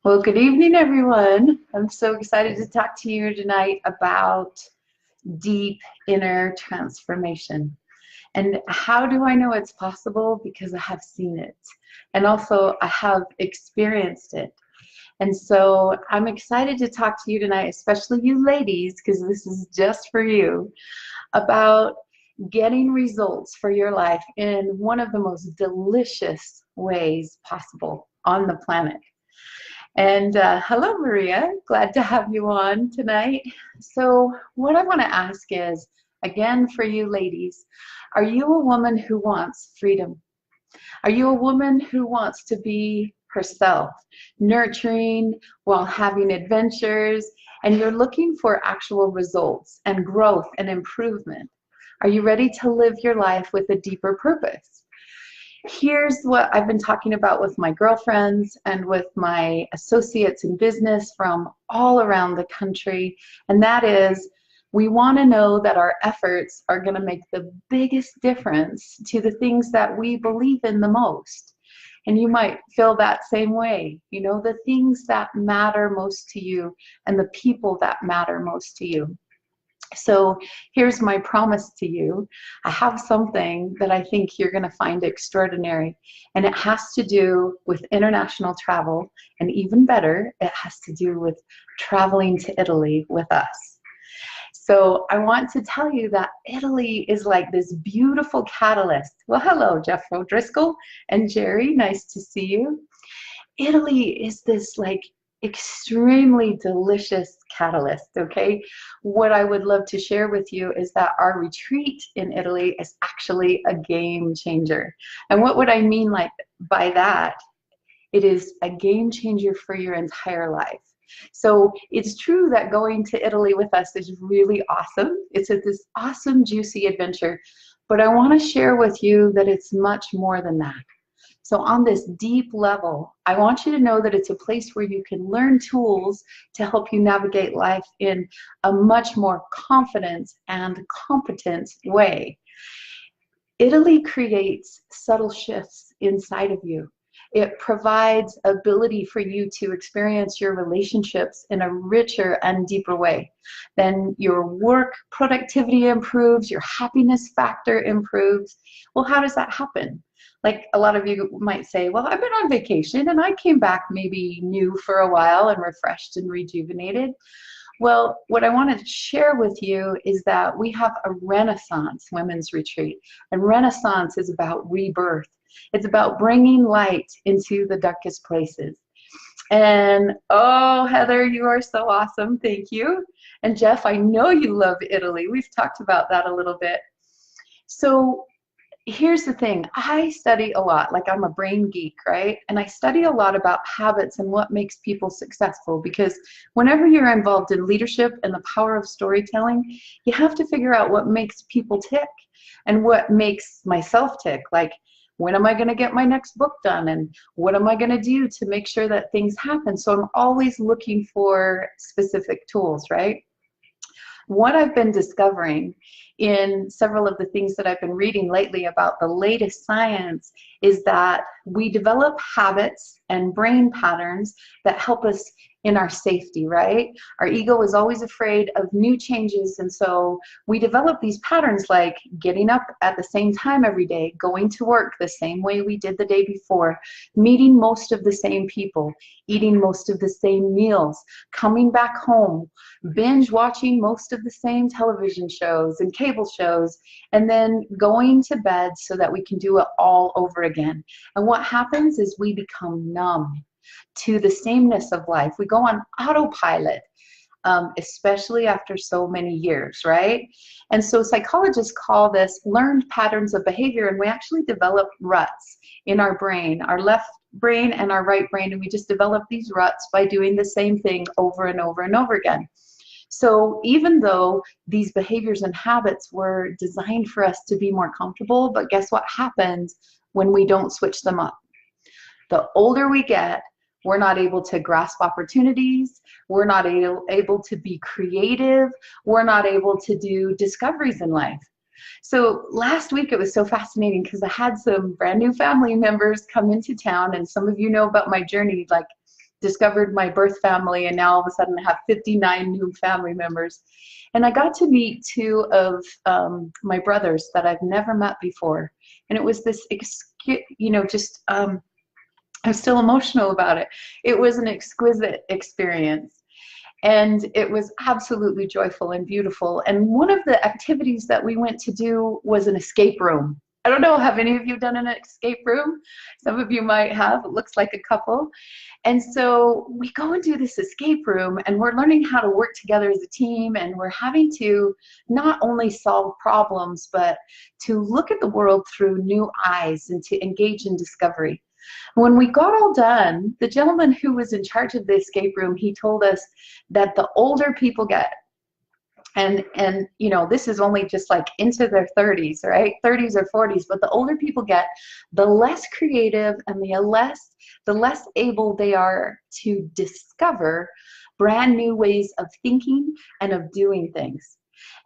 Well, good evening, everyone. I'm so excited to talk to you tonight about deep inner transformation. And how do I know it's possible? Because I have seen it. And also, I have experienced it. And so I'm excited to talk to you tonight, especially you ladies, because this is just for you, about getting results for your life in one of the most delicious ways possible on the planet. And hello, Maria. Glad to have you on tonight. So, what I want to ask is again, for you ladies, are you a woman who wants freedom? Are you a woman who wants to be herself, nurturing while having adventures, and you're looking for actual results and growth and improvement? Are you ready to live your life with a deeper purpose? Here's what I've been talking about with my girlfriends and with my associates in business from all around the country, and that is we want to know that our efforts are going to make the biggest difference to the things that we believe in the most. And you might feel that same way, the things that matter most to you and the people that matter most to you. So here's my promise to you. I have something that I think you're going to find extraordinary, and it has to do with international travel, and even better, it has to do with traveling to Italy with us. So I want to tell you that Italy is like this beautiful catalyst. Well, hello, Jeff O'Driscoll and Jerry. Nice to see you. Italy is this like extremely delicious catalyst, okay? What I would love to share with you is that our retreat in Italy is actually a game changer. And what would I mean by that? It is a game changer for your entire life. So it's true that going to Italy with us is really awesome. It's this awesome, juicy adventure. But I want to share with you that it's much more than that. So on this deep level, I want you to know that it's a place where you can learn tools to help you navigate life in a much more confident and competent way. Italy creates subtle shifts inside of you. It provides ability for you to experience your relationships in a richer and deeper way. Then your work productivity improves, your happiness factor improves. Well, how does that happen? Like a lot of you might say, well, I've been on vacation and I came back maybe new for a while and refreshed and rejuvenated. Well, what I want to share with you is that we have a Renaissance women's retreat, and Renaissance is about rebirth. It's about bringing light into the darkest places. And oh, Heather, you are so awesome. Thank you. And Jeff, I know you love Italy. We've talked about that a little bit. So here's the thing. I study a lot, like I'm a brain geek, right? And I study a lot about habits and what makes people successful, because whenever you're involved in leadership and the power of storytelling, you have to figure out what makes people tick and what makes myself tick. Like, when am I going to get my next book done? And what am I going to do to make sure that things happen? So I'm always looking for specific tools, right? What I've been discovering in several of the things that I've been reading lately about the latest science is that we develop habits and brain patterns that help us in our safety, right? Our ego is always afraid of new changes, and so we develop these patterns like getting up at the same time every day, going to work the same way we did the day before, meeting most of the same people, eating most of the same meals, coming back home, binge watching most of the same television shows and cable shows, and then going to bed so that we can do it all over again. And what happens is we become numb to the sameness of life. We go on autopilot, especially after so many years, right? And so psychologists call this learned patterns of behavior, and we actually develop ruts in our brain, our left brain and our right brain, and we just develop these ruts by doing the same thing over and over and over again. So even though these behaviors and habits were designed for us to be more comfortable, but guess what happens when we don't switch them up? The older we get, we're not able to grasp opportunities. We're not able to be creative. We're not able to do discoveries in life. So last week it was so fascinating because I had some brand new family members come into town, and some of you know about my journey. Like discovered my birth family, and now all of a sudden I have 59 new family members. And I got to meet two of my brothers that I've never met before. And it was this, just, I'm still emotional about it. It was an exquisite experience. And it was absolutely joyful and beautiful. And one of the activities that we went to do was an escape room. I don't know, have any of you done an escape room? Some of you might have. It looks like a couple. And so we go and do this escape room, and we're learning how to work together as a team, and we're having to not only solve problems, but to look at the world through new eyes and to engage in discovery. When we got all done, the gentleman who was in charge of the escape room, he told us that the older people get, and this is only just like into their 30s, right? 30s or 40s, but the older people get, the less creative and the less able they are to discover brand new ways of thinking and of doing things.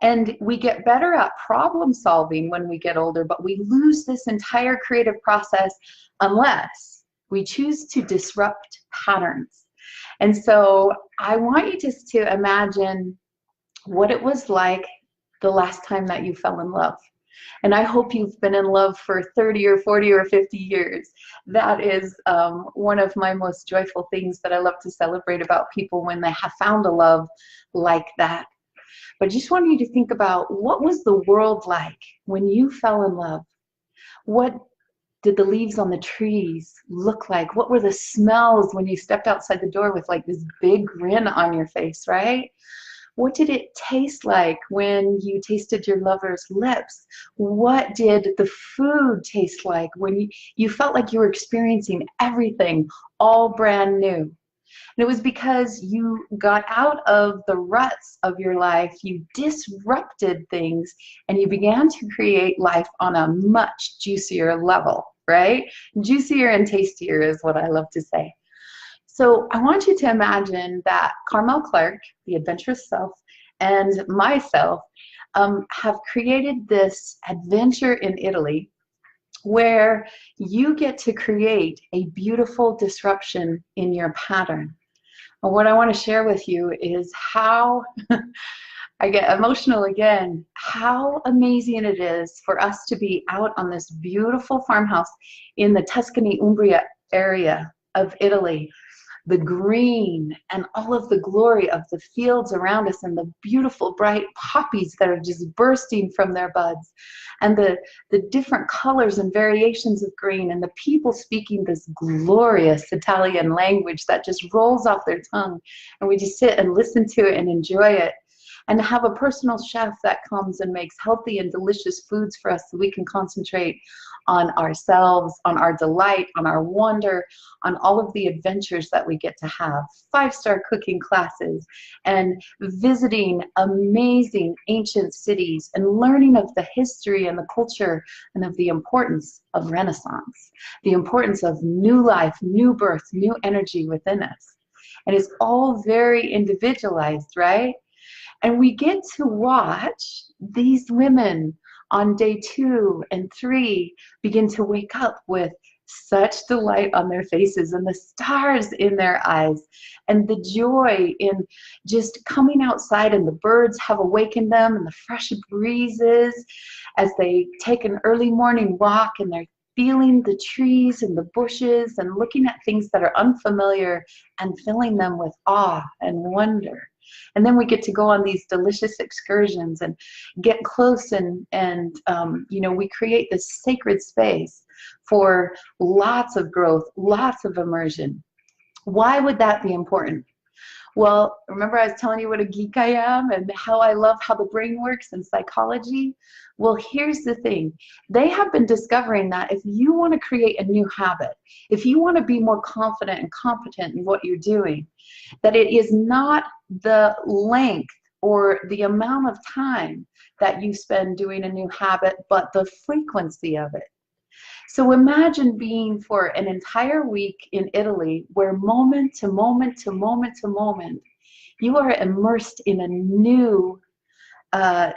And we get better at problem solving when we get older, but we lose this entire creative process unless we choose to disrupt patterns. And so I want you just to imagine what it was like the last time that you fell in love. And I hope you've been in love for 30 or 40 or 50 years. That is one of my most joyful things that I love to celebrate about people when they have found a love like that. But I just want you to think about, what was the world like when you fell in love? What did the leaves on the trees look like? What were the smells when you stepped outside the door with like this big grin on your face, right? What did it taste like when you tasted your lover's lips? What did the food taste like when you felt like you were experiencing everything all brand new? And it was because you got out of the ruts of your life, you disrupted things, and you began to create life on a much juicier level, right? Juicier and tastier is what I love to say. So I want you to imagine that Carmel Clark, the adventurous self, and myself have created this adventure in Italy where you get to create a beautiful disruption in your pattern. And what I want to share with you is how, I get emotional again, how amazing it is for us to be out on this beautiful farmhouse in the Tuscany, Umbria area of Italy. The green and all of the glory of the fields around us, and the beautiful bright poppies that are just bursting from their buds, and the different colors and variations of green, and the people speaking this glorious Italian language that just rolls off their tongue, and we just sit and listen to it and enjoy it. And to have a personal chef that comes and makes healthy and delicious foods for us so we can concentrate on ourselves, on our delight, on our wonder, on all of the adventures that we get to have. 5-star cooking classes, and visiting amazing ancient cities, and learning of the history and the culture and of the importance of Renaissance, the importance of new life, new birth, new energy within us. And it's all very individualized, right? And we get to watch these women on day 2 and 3 begin to wake up with such delight on their faces, and the stars in their eyes, and the joy in just coming outside, and the birds have awakened them, and the fresh breezes as they take an early morning walk, and they're feeling the trees and the bushes and looking at things that are unfamiliar and filling them with awe and wonder. And then we get to go on these delicious excursions and get close, and we create this sacred space for lots of growth, lots of immersion. Why would that be important? Well, remember I was telling you what a geek I am and how I love how the brain works and psychology? Well, here's the thing. They have been discovering that if you want to create a new habit, if you want to be more confident and competent in what you're doing, that it is not the length or the amount of time that you spend doing a new habit, but the frequency of it. So imagine being for an entire week in Italy where moment to moment to moment to moment, you are immersed in a new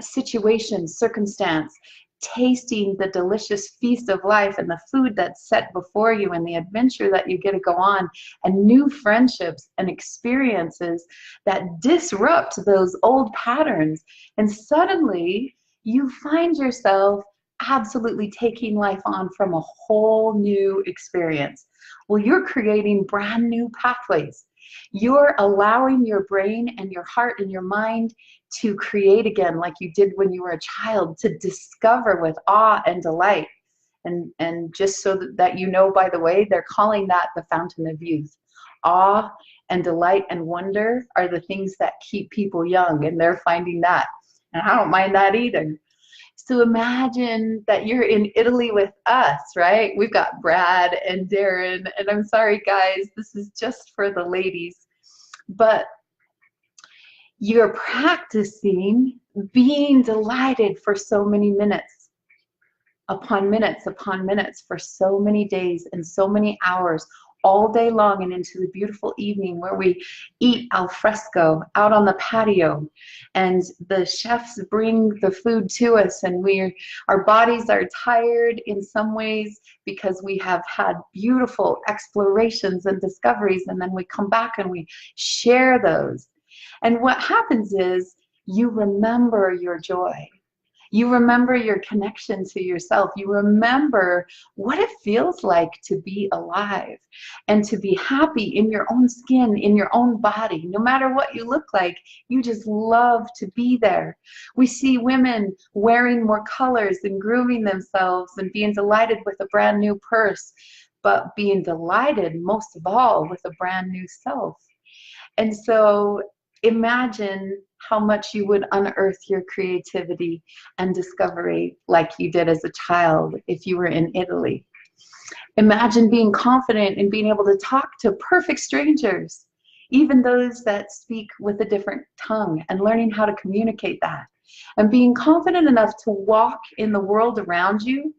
situation, circumstance, tasting the delicious feast of life and the food that's set before you and the adventure that you get to go on, and new friendships and experiences that disrupt those old patterns. And suddenly you find yourself absolutely taking life on from a whole new experience. Well, you're creating brand new pathways. You're allowing your brain and your heart and your mind to create again like you did when you were a child, to discover with awe and delight. And just so that you know, by the way, they're calling that the fountain of youth. Awe and delight and wonder are the things that keep people young, and they're finding that. And I don't mind that either. So imagine that you're in Italy with us, right? We've got Brad and Darren, and I'm sorry guys, this is just for the ladies, but you're practicing being delighted for so many minutes upon minutes upon minutes for so many days and so many hours, all day long and into the beautiful evening where we eat al fresco out on the patio, and the chefs bring the food to us, and our bodies are tired in some ways because we have had beautiful explorations and discoveries, and then we come back and we share those. And what happens is you remember your joy. You remember your connection to yourself. You remember what it feels like to be alive and to be happy in your own skin, in your own body. No matter what you look like, you just love to be there. We see women wearing more colors and grooming themselves and being delighted with a brand new purse, but being delighted most of all with a brand new self. And so imagine how much you would unearth your creativity and discovery like you did as a child if you were in Italy. Imagine being confident and being able to talk to perfect strangers, even those that speak with a different tongue, and learning how to communicate that. And being confident enough to walk in the world around you,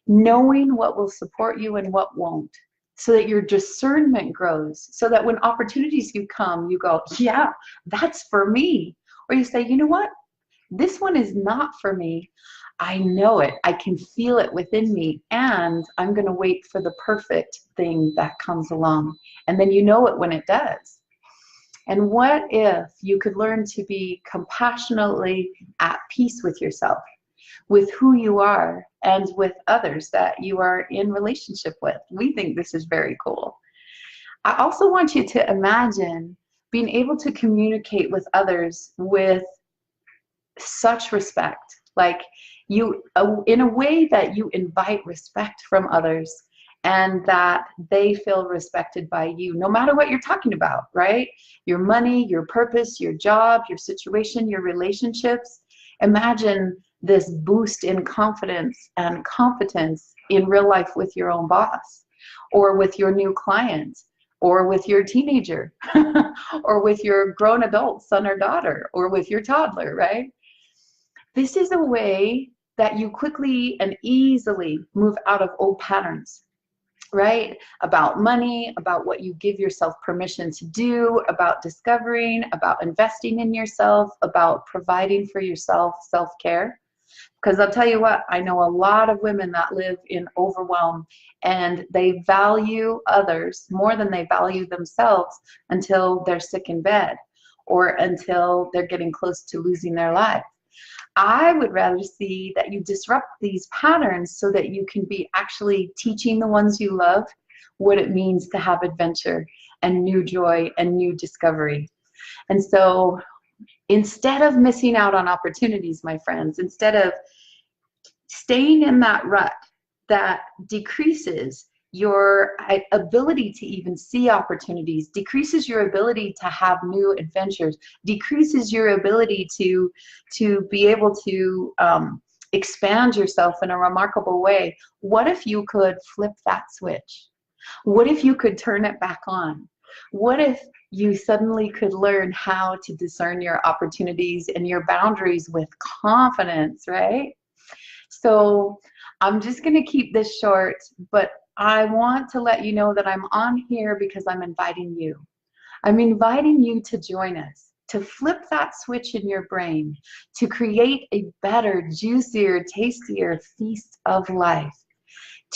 knowing what will support you and what won't, so that your discernment grows, so that when opportunities do come, you go, yeah, that's for me. Or you say, you know what? This one is not for me. I know it. I can feel it within me, and I'm going to wait for the perfect thing that comes along. And then you know it when it does. And what if you could learn to be compassionately at peace with yourself, with who you are, and with others that you are in relationship with? We think this is very cool. I also want you to imagine being able to communicate with others with such respect, like you, in a way that you invite respect from others, and that they feel respected by you, no matter what you're talking about, right? Your money, your purpose, your job, your situation, your relationships. Imagine this boost in confidence and competence in real life with your own boss, or with your new client, or with your teenager, or with your grown adult son or daughter, or with your toddler, right? This is a way that you quickly and easily move out of old patterns, right? About money, about what you give yourself permission to do, about discovering, about investing in yourself, about providing for yourself, self-care. Because I'll tell you what, I know a lot of women that live in overwhelm, and they value others more than they value themselves until they're sick in bed, or until they're getting close to losing their life. I would rather see that you disrupt these patterns so that you can be actually teaching the ones you love what it means to have adventure and new joy and new discovery. And so instead of missing out on opportunities, my friends, instead of staying in that rut that decreases your ability to even see opportunities, decreases your ability to have new adventures, decreases your ability to be able to expand yourself in a remarkable way, what if you could flip that switch? What if you could turn it back on? What if you suddenly could learn how to discern your opportunities and your boundaries with confidence, right? So I'm just going to keep this short, but I want to let you know that I'm on here because I'm inviting you. I'm inviting you to join us. to flip that switch in your brain, to create a better, juicier, tastier feast of life,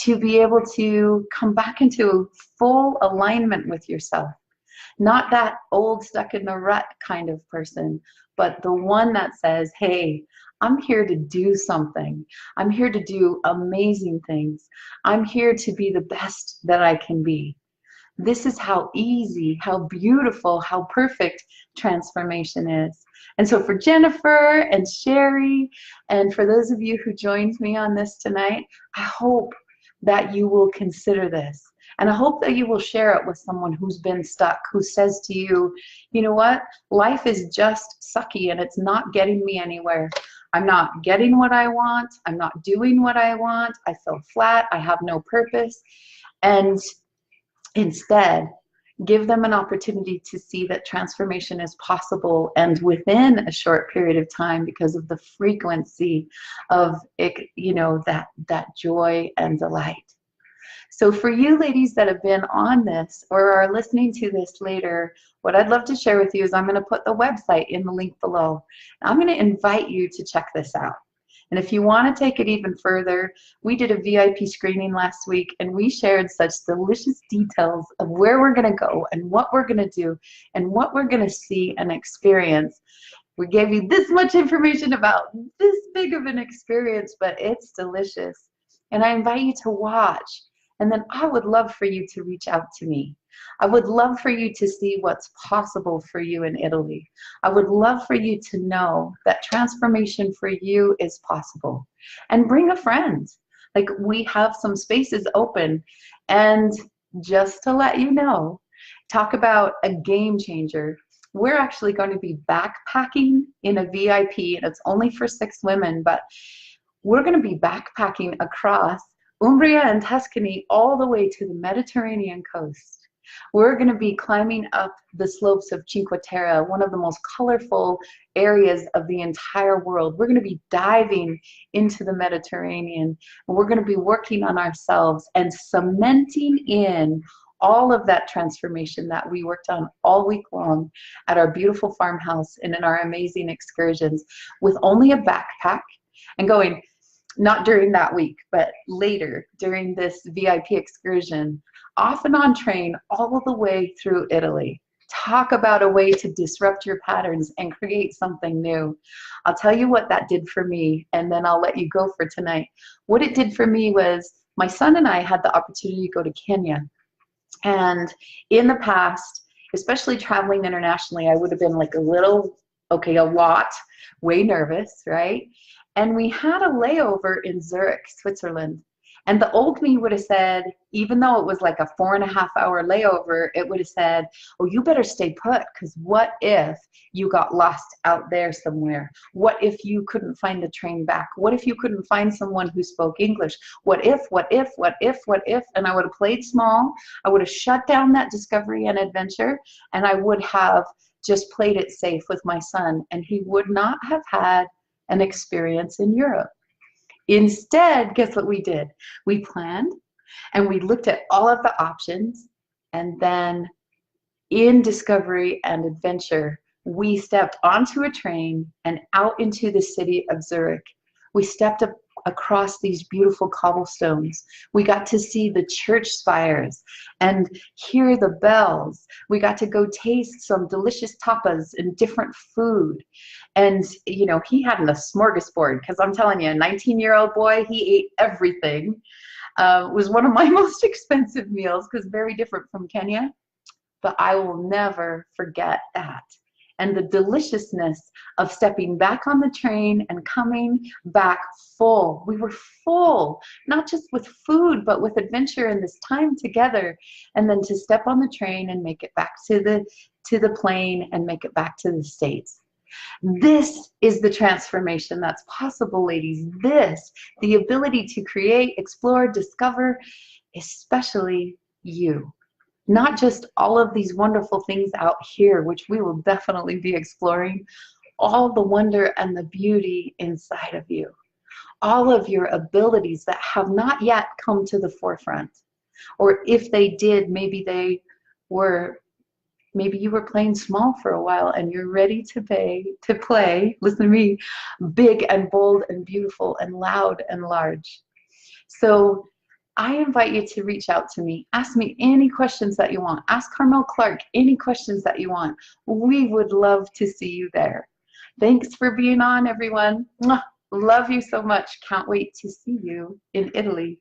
to be able to come back into full alignment with yourself. Not that old stuck in the rut kind of person, but the one that says, hey, I'm here to do something. I'm here to do amazing things. I'm here to be the best that I can be. This is how easy, how beautiful, how perfect transformation is. And so for Jennifer and Sherry, and for those of you who joined me on this tonight, I hope that you will consider this. And I hope that you will share it with someone who's been stuck, who says to you, you know what, life is just sucky and it's not getting me anywhere. I'm not getting what I want. I'm not doing what I want. I feel flat. I have no purpose. And instead, give them an opportunity to see that transformation is possible and within a short period of time because of the frequency of it, you know, that joy and delight. So for you ladies that have been on this or are listening to this later, what I'd love to share with you is I'm going to put the website in the link below. I'm going to invite you to check this out. And if you want to take it even further, we did a VIP screening last week and we shared such delicious details of where we're going to go and what we're going to do and what we're going to see and experience. We gave you this much information about this big of an experience, but it's delicious. And I invite you to watch. And then I would love for you to reach out to me. I would love for you to see what's possible for you in Italy. I would love for you to know that transformation for you is possible. And bring a friend. Like, we have some spaces open. And just to let you know, talk about a game changer. We're actually going to be backpacking in a VIP, and it's only for 6 women, but we're going to be backpacking across Umbria and Tuscany all the way to the Mediterranean coast. We're going to be climbing up the slopes of Cinque Terre, one of the most colorful areas of the entire world. We're going to be diving into the Mediterranean, and we're going to be working on ourselves and cementing in all of that transformation that we worked on all week long at our beautiful farmhouse and in our amazing excursions with only a backpack, and going, not during that week, but later during this VIP excursion, off and on train all the way through Italy. Talk about a way to disrupt your patterns and create something new. I'll tell you what that did for me, and then I'll let you go for tonight. What it did for me was my son and I had the opportunity to go to Kenya. And in the past, especially traveling internationally, I would have been like a lot, way nervous, right? And we had a layover in Zurich, Switzerland. And the old me would have said, even though it was like a 4.5-hour layover, it would have said, oh, you better stay put, because what if you got lost out there somewhere? What if you couldn't find the train back? What if you couldn't find someone who spoke English? What if, what if, what if, what if? And I would have played small. I would have shut down that discovery and adventure, and I would have just played it safe with my son, and he would not have had an experience in Europe. Instead, guess what we did? We planned and we looked at all of the options, and then in discovery and adventure, we stepped onto a train and out into the city of Zurich. We stepped up across these beautiful cobblestones. We got to see the church spires and hear the bells. We got to go taste some delicious tapas and different food. And, you know, he had a smorgasbord, because I'm telling you, a 19-year-old boy, he ate everything. It was one of my most expensive meals, because very different from Kenya. But I will never forget that. And the deliciousness of stepping back on the train and coming back full. We were full, not just with food, but with adventure and this time together. And then to step on the train and make it back to the plane and make it back to the States. This is the transformation that's possible, ladies. This, the ability to create, explore, discover, especially you. Not just all of these wonderful things out here, which we will definitely be exploring, all the wonder and the beauty inside of you. All of your abilities that have not yet come to the forefront. Or if they did, maybe they were Maybe you were playing small for a while and you're ready to play, listen to me, big and bold and beautiful and loud and large. So I invite you to reach out to me. Ask me any questions that you want. Ask Carmel Clark any questions that you want. We would love to see you there. Thanks for being on, everyone. Mwah. Love you so much. Can't wait to see you in Italy.